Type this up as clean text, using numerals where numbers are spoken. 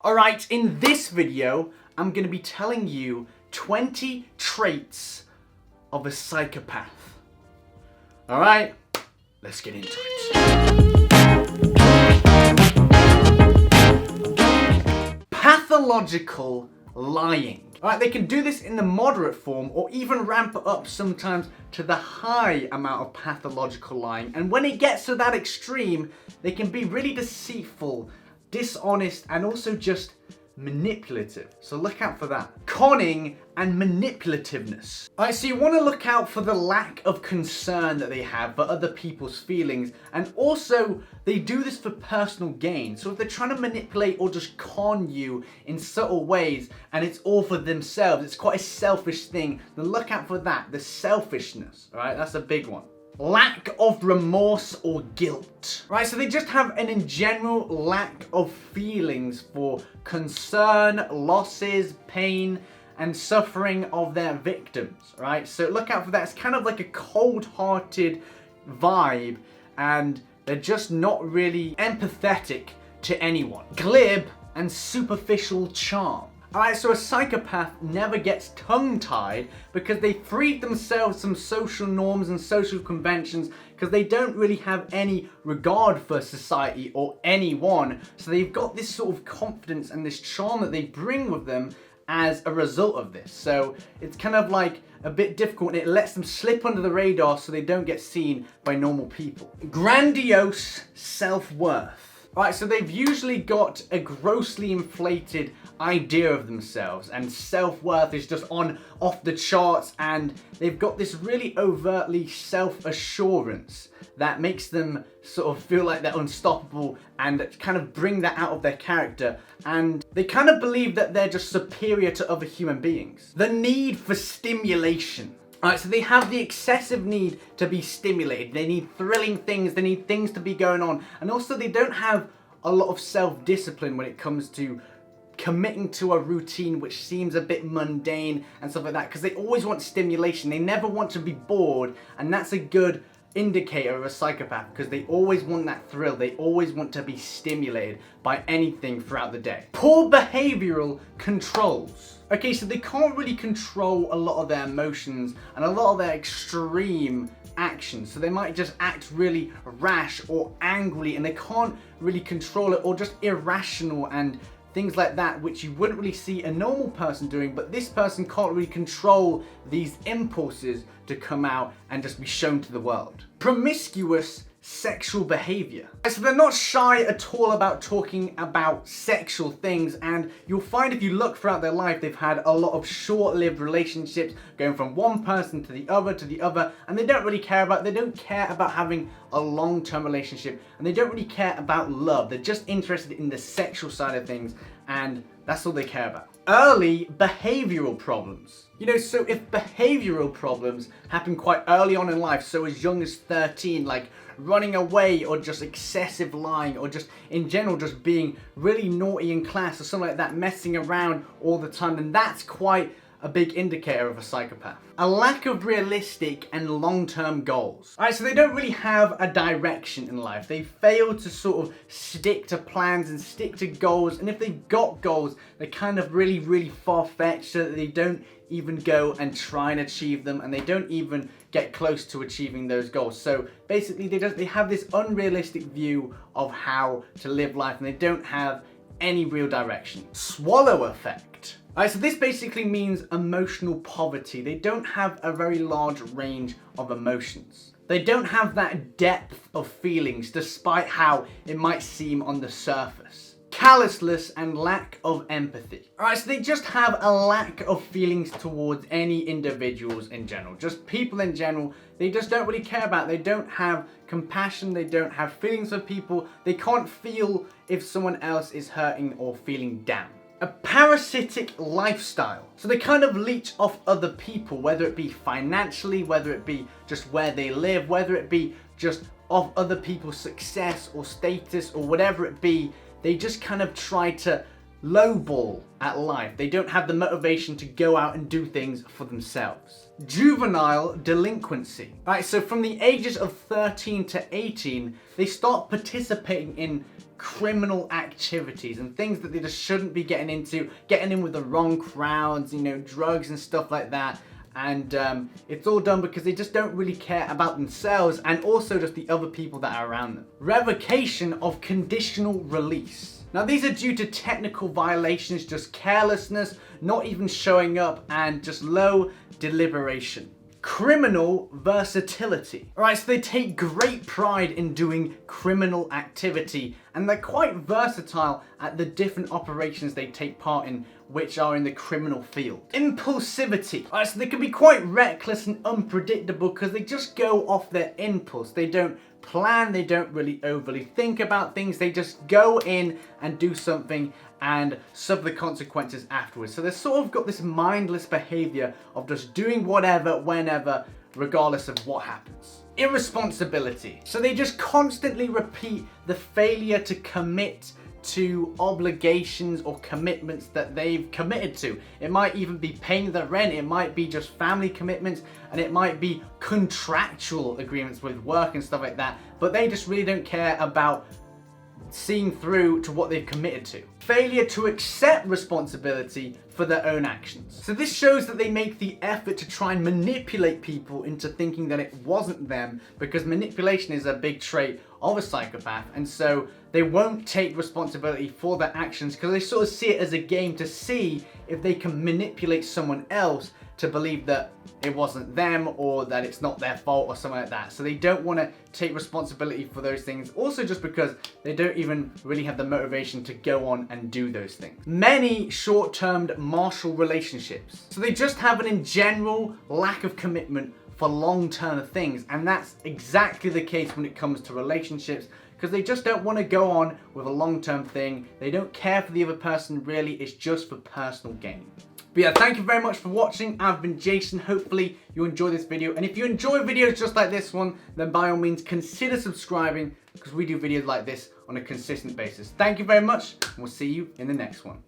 Alright, in this video, I'm going to be telling you 20 traits of a psychopath. Alright, let's get into it. Pathological lying. Alright, they can do this in the moderate form or even ramp it up sometimes to the high amount of pathological lying. And when it gets to that extreme, they can be really deceitful, dishonest, and also just manipulative. So look out for that. Conning and manipulativeness. Alright, so you want to look out for the lack of concern that they have for other people's feelings, and also they do this for personal gain. So if they're trying to manipulate or just con you in subtle ways and it's all for themselves, it's quite a selfish thing, then look out for that, the selfishness. Alright, that's a big one. Lack of remorse or guilt. Right, so they just have an in general lack of feelings for concern, losses, pain, and suffering of their victims, right? So look out for that. It's kind of like a cold-hearted vibe, and they're just not really empathetic to anyone. Glib and superficial charm. Alright, so a psychopath never gets tongue-tied because they freed themselves from social norms and social conventions because they don't really have any regard for society or anyone. So they've got this sort of confidence and this charm that they bring with them as a result of this. So it's kind of like a bit difficult, and it lets them slip under the radar so they don't get seen by normal people. Grandiose self-worth. Right, so they've usually got a grossly inflated idea of themselves, and self-worth is just off the charts, and they've got this really overtly self-assurance that makes them sort of feel like they're unstoppable and kind of bring that out of their character, and they kind of believe that they're just superior to other human beings. The need for stimulation. Alright, so they have the excessive need to be stimulated. They need thrilling things, they need things to be going on. And also they don't have a lot of self-discipline when it comes to committing to a routine which seems a bit mundane and stuff like that, because they always want stimulation. They never want to be bored, and that's a good indicator of a psychopath because they always want that thrill. They always want to be stimulated by anything throughout the day. Poor behavioral controls. Okay, so they can't really control a lot of their emotions and a lot of their extreme actions. So they might just act really rash or angrily, and they can't really control it, or just irrational and things like that, which you wouldn't really see a normal person doing, but this person can't really control these impulses to come out and just be shown to the world. Promiscuous sexual behavior. So they're not shy at all about talking about sexual things, and you'll find if you look throughout their life, they've had a lot of short-lived relationships going from one person to the other, and they don't care about having a long-term relationship, and they don't really care about love. They're just interested in the sexual side of things, and that's all they care about. Early behavioral problems. You know, so if behavioral problems happen quite early on in life, so as young as 13, like running away or just excessive lying or just in general just being really naughty in class or something like that, messing around all the time, then that's quite a big indicator of a psychopath. A lack of realistic and long-term goals. Alright, so they don't really have a direction in life. They fail to sort of stick to plans and stick to goals, and if they've got goals, they're kind of really far-fetched, so that they don't even go and try and achieve them, and they don't even get close to achieving those goals. So basically they have this unrealistic view of how to live life, and they don't have any real direction. Swallow effect. Alright, so this basically means emotional poverty. They don't have a very large range of emotions. They don't have that depth of feelings, despite how it might seem on the surface. Callousness and lack of empathy. Alright, so they just have a lack of feelings towards any individuals in general. Just people in general, they just don't really care about. They don't have compassion, they don't have feelings for people. They can't feel if someone else is hurting or feeling down. A parasitic lifestyle. So they kind of leech off other people, whether it be financially, whether it be just where they live, whether it be just off other people's success or status or whatever it be. They just kind of try to lowball at life. They don't have the motivation to go out and do things for themselves. Juvenile delinquency. Right, so from the ages of 13 to 18, they start participating in criminal activities and things that they just shouldn't be getting into, getting in with the wrong crowds, you know, drugs and stuff like that. And it's all done because they just don't really care about themselves and also just the other people that are around them. Revocation of conditional release. Now these are due to technical violations, just carelessness, not even showing up, and just low deliberation. Criminal versatility. Alright, so they take great pride in doing criminal activity, and they're quite versatile at the different operations they take part in, which are in the criminal field. Impulsivity. Alright, so they can be quite reckless and unpredictable because they just go off their impulse. They don't plan, they don't really overly think about things, they just go in and do something and suffer the consequences afterwards. So they've sort of got this mindless behavior of just doing whatever, whenever, regardless of what happens. Irresponsibility. So they just constantly repeat the failure to commit to obligations or commitments that they've committed to. It might even be paying the rent, it might be just family commitments, and it might be contractual agreements with work and stuff like that, but they just really don't care about seeing through to what they've committed to. Failure to accept responsibility for their own actions. So this shows that they make the effort to try and manipulate people into thinking that it wasn't them, because manipulation is a big trait of a psychopath, and so they won't take responsibility for their actions because they sort of see it as a game to see if they can manipulate someone else to believe that it wasn't them or that it's not their fault or something like that. So they don't want to take responsibility for those things. Also just because they don't even really have the motivation to go on and do those things. Many short-term martial relationships. So they just have an in general lack of commitment for long-term things, and that's exactly the case when it comes to relationships, because they just don't want to go on with a long-term thing. They don't care for the other person really, it's just for personal gain. But yeah, thank you very much for watching. I've been Jason. Hopefully you enjoyed this video, and if you enjoy videos just like this one, then by all means consider subscribing, because we do videos like this on a consistent basis. Thank you very much, and we'll see you in the next one.